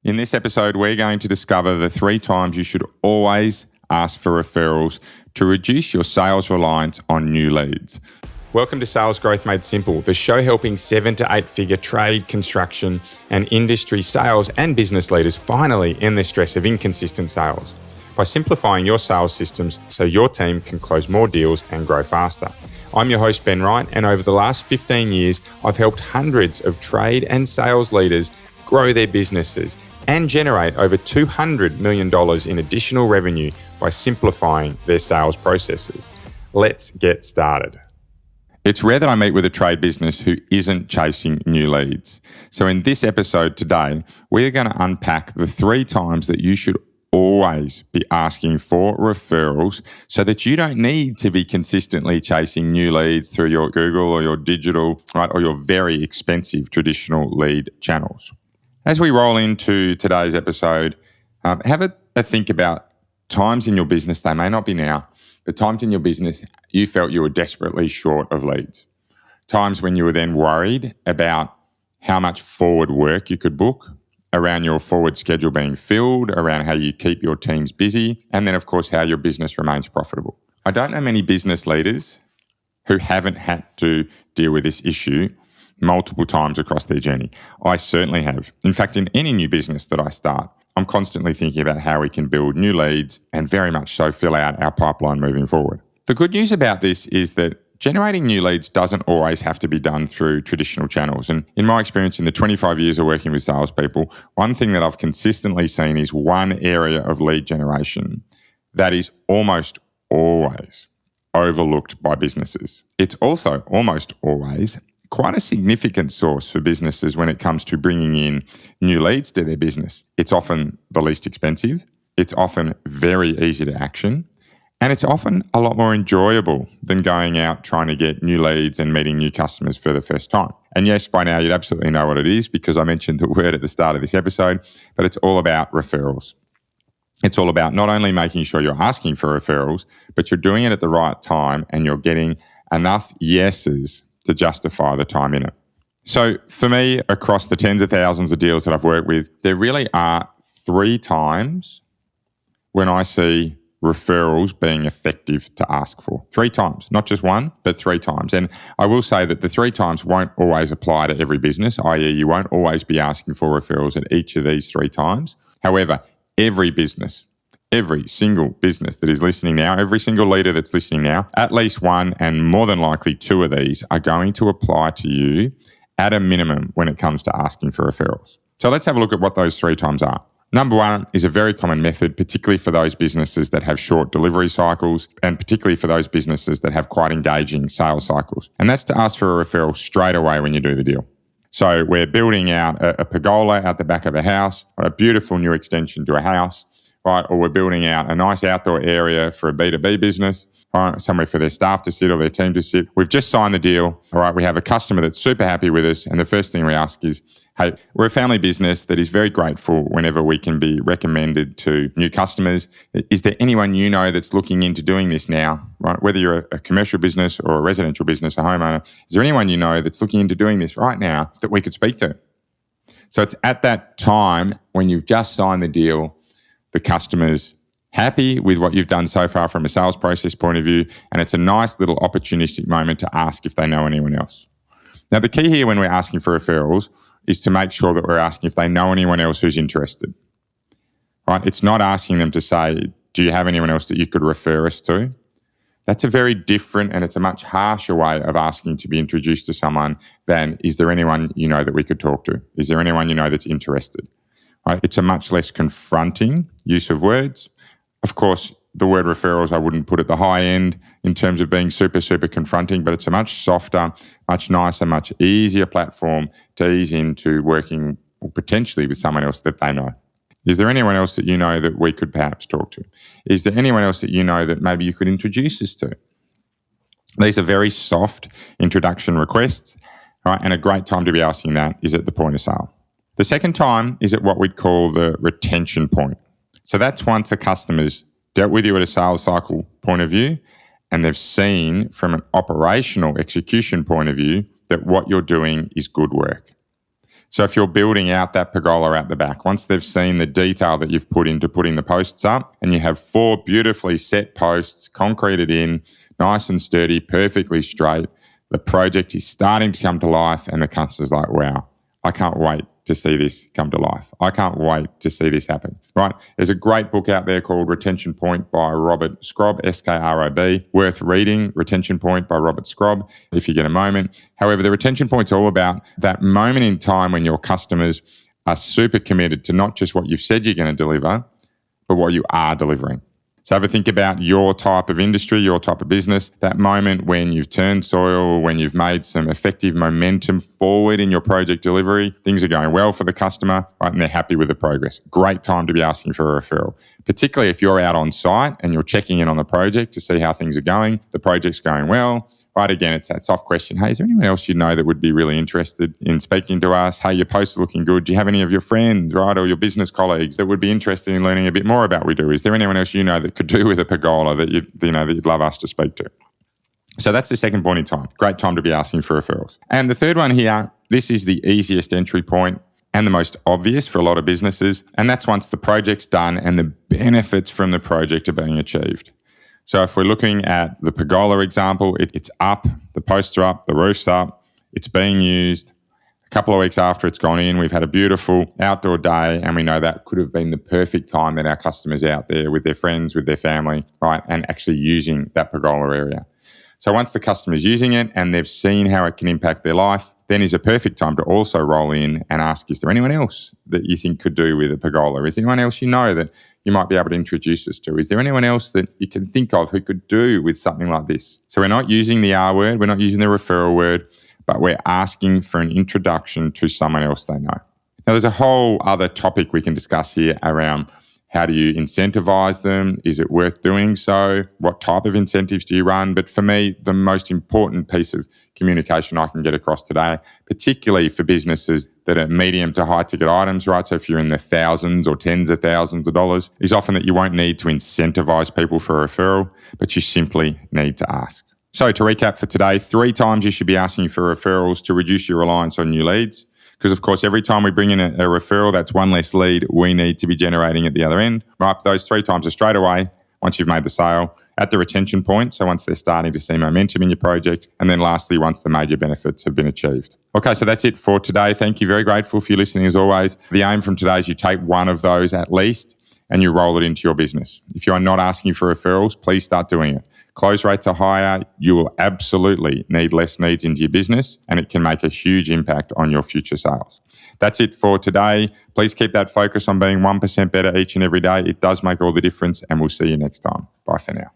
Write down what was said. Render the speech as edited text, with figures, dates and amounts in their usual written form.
In this episode, we're going to discover the 3 times you should always ask for referrals to reduce your sales reliance on new leads. Welcome to Sales Growth Made Simple, the show helping 7 to 8 figure trade, construction, and industry sales and business leaders finally end the stress of inconsistent sales by simplifying your sales systems so your team can close more deals and grow faster. I'm your host, Ben Wright, and over the last 15 years, I've helped hundreds of trade and sales leaders grow their businesses and generate over $200 million in additional revenue by simplifying their sales processes. Let's get started. It's rare that I meet with a trade business who isn't chasing new leads. So in this episode today, we are going to unpack the 3 times that you should always be asking for referrals so that you don't need to be consistently chasing new leads through your Google or your digital, right, or your very expensive traditional lead channels. As we roll into today's episode, have a think about times in your business, they may not be now, but times in your business you felt you were desperately short of leads. Times when you were then worried about how much forward work you could book, around your forward schedule being filled, around how you keep your teams busy, and then of course how your business remains profitable. I don't know many business leaders who haven't had to deal with this issue multiple times across their journey. I certainly have. In fact, in any new business that I start, I'm constantly thinking about how we can build new leads and very much so fill out our pipeline moving forward. The good news about this is that generating new leads doesn't always have to be done through traditional channels. And in my experience in the 25 years of working with salespeople, one thing that I've consistently seen is one area of lead generation that is almost always overlooked by businesses. It's also almost always quite a significant source for businesses when it comes to bringing in new leads to their business. It's often the least expensive, it's often very easy to action, and it's often a lot more enjoyable than going out trying to get new leads and meeting new customers for the first time. And yes, by now you'd absolutely know what it is because I mentioned the word at the start of this episode, but it's all about referrals. It's all about not only making sure you're asking for referrals, but you're doing it at the right time and you're getting enough yeses to justify the time in it. So for me, across the tens of thousands of deals that I've worked with, there really are 3 times when I see referrals being effective to ask for. 3 times, not just one, but 3 times. And I will say that the 3 times won't always apply to every business, i.e. you won't always be asking for referrals at each of these 3 times. However, every business, every single business that is listening now, every single leader that's listening now, at least 1 and more than likely 2 of these are going to apply to you at a minimum when it comes to asking for referrals. So let's have a look at what those 3 times are. Number 1 is a very common method, particularly for those businesses that have short delivery cycles and particularly for those businesses that have quite engaging sales cycles. And that's to ask for a referral straight away when you do the deal. So we're building out a pergola out the back of a house, or a beautiful new extension to a house, right? Or we're building out a nice outdoor area for a B2B business, right? Somewhere for their staff to sit or their team to sit. We've just signed the deal, all right? We have a customer that's super happy with us. And the first thing we ask is, hey, we're a family business that is very grateful whenever we can be recommended to new customers. Is there anyone you know that's looking into doing this now, right? Whether you're a commercial business or a residential business, a homeowner, is there anyone you know that's looking into doing this right now that we could speak to? So it's at that time when you've just signed the deal, the customer's happy with what you've done so far from a sales process point of view, and it's a nice little opportunistic moment to ask if they know anyone else. Now, the key here when we're asking for referrals is to make sure that we're asking if they know anyone else who's interested. Right? It's not asking them to say, do you have anyone else that you could refer us to? That's a very different and it's a much harsher way of asking to be introduced to someone than, is there anyone you know that we could talk to? Is there anyone you know that's interested? Right? It's a much less confronting use of words. Of course, the word referrals I wouldn't put at the high end in terms of being super, super confronting, but it's a much softer, much nicer, much easier platform to ease into working potentially with someone else that they know. Is there anyone else that you know that we could perhaps talk to? Is there anyone else that you know that maybe you could introduce us to? These are very soft introduction requests, right? And a great time to be asking that is at the point of sale. The second time is at what we'd call the retention point. So that's once a customer's dealt with you at a sales cycle point of view and they've seen from an operational execution point of view that what you're doing is good work. So if you're building out that pergola out the back, once they've seen the detail that you've put into putting the posts up, and you have 4 beautifully set posts, concreted in, nice and sturdy, perfectly straight, the project is starting to come to life, and the customer's like, wow, I can't wait to see this come to life. I can't wait to see this happen, right? There's a great book out there called Retention Point by Robert Skrob, S-K-R-O-B, worth reading, Retention Point by Robert Skrob, if you get a moment. However, the retention point's all about that moment in time when your customers are super committed to not just what you've said you're going to deliver, but what you are delivering. So have a think about your type of industry, your type of business, that moment when you've turned soil, when you've made some effective momentum forward in your project delivery, things are going well for the customer, right, and they're happy with the progress. Great time to be asking for a referral, particularly if you're out on site and you're checking in on the project to see how things are going. The project's going well. Right, again, it's that soft question. Hey, is there anyone else you know that would be really interested in speaking to us? Hey, your posts are looking good. Do you have any of your friends, right, or your business colleagues that would be interested in learning a bit more about what we do? Is there anyone else you know that could do with a pergola that you'd love us to speak to? So that's the second point in time. Great time to be asking for referrals. And the third one here, this is the easiest entry point and the most obvious for a lot of businesses, and that's once the project's done and the benefits from the project are being achieved. So if we're looking at the pergola example, it's up, the posts are up, the roof's up, it's being used. A couple of weeks after it's gone in, we've had a beautiful outdoor day, and we know that could have been the perfect time that our customers out there with their friends, with their family, right, and actually using that pergola area. So once the customer's using it and they've seen how it can impact their life, then is a perfect time to also roll in and ask, is there anyone else that you think could do with a pergola? Is there anyone else you know that you might be able to introduce us to? Is there anyone else that you can think of who could do with something like this? So we're not using the R word, we're not using the referral word, but we're asking for an introduction to someone else they know. Now, there's a whole other topic we can discuss here around how do you incentivize them? Is it worth doing so? What type of incentives do you run? But for me, the most important piece of communication I can get across today, particularly for businesses that are medium to high ticket items, right? So if you're in the thousands or tens of thousands of dollars, is often that you won't need to incentivize people for a referral, but you simply need to ask. So to recap for today, 3 times you should be asking for referrals to reduce your reliance on new leads. Because, of course, every time we bring in a referral, that's one less lead we need to be generating at the other end. Right, those 3 times are straight away once you've made the sale, at the retention point, so once they're starting to see momentum in your project, and then lastly, once the major benefits have been achieved. Okay, so that's it for today. Thank you. Very grateful for your listening as always. The aim from today is you take one of those at least and you roll it into your business. If you are not asking for referrals, please start doing it. Close rates are higher. You will absolutely need less needs into your business, and it can make a huge impact on your future sales. That's it for today. Please keep that focus on being 1% better each and every day. It does make all the difference, and we'll see you next time. Bye for now.